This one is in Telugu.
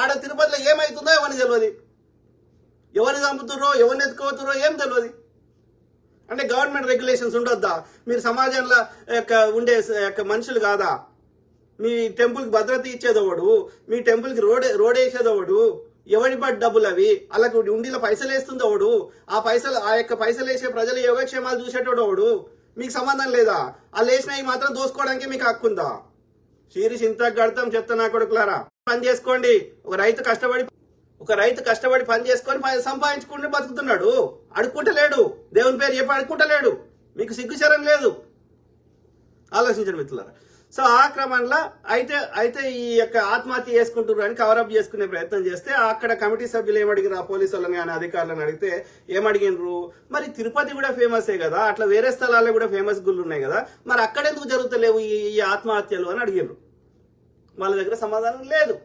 ఆడ తిరుపతిలో ఏమవుతుందో ఎవరిని తెలియదు, ఎవరిని చంపుతుర్రో ఎవరిని ఎత్తుకోతుర్రో ఏం తెలియదు. అంటే గవర్నమెంట్ రెగ్యులేషన్స్ ఉండొద్దా? మీరు సమాజంలో ఉండే మనుషులు కాదా? మీ టెంపుల్కి భద్రత ఇచ్చేదోడు, మీ టెంపుల్కి రోడ్ వేసేదోడు, ఎవరి పట్టి డబ్బులు అవి, అలాగే ఉండిలో పైసలు వేస్తుందోడు, ఆ పైసలు వేసే ప్రజల యోగక్షేమాలు చూసేటోడు, మీకు సంబంధం లేదా? ఆ లేచినవి మాత్రం దోసుకోవడానికి మీకు హక్కుందా? శీరిష్ ఇంత గడతాం చెత్త నా కొడుకులారా. పని చేసుకోండి. ఒక రైతు కష్టపడి పని చేసుకొని సంపాదించుకుంటూ బతుకుతున్నాడు, అడుక్కుంటలేడు. దేవుని పేరు చెప్పి అడుక్కుంటలేడు. మీకు సిగ్గుచరం లేదు. ఆలోచించండి మిత్రులారా. సో ఆ క్రమంలో అయితే ఈ యొక్క ఆత్మహత్య చేసుకుంటున్నారు అని కవరప్ చేసుకునే ప్రయత్నం చేస్తే అక్కడ కమిటీ సభ్యులు ఏమడిగిరు, ఆ పోలీసు వాళ్ళని కానీ అధికారులను అడిగితే ఏమడిగినరు, మరి తిరుపతి కూడా ఫేమసే కదా, అట్లా వేరే స్థలాల్లో కూడా ఫేమస్ గుళ్ళు ఉన్నాయి కదా, మరి అక్కడెందుకు జరుగుతలేవు ఈ ఆత్మహత్యలు అని అడిగినారు. వాళ్ళ దగ్గర సమాధానం లేదు.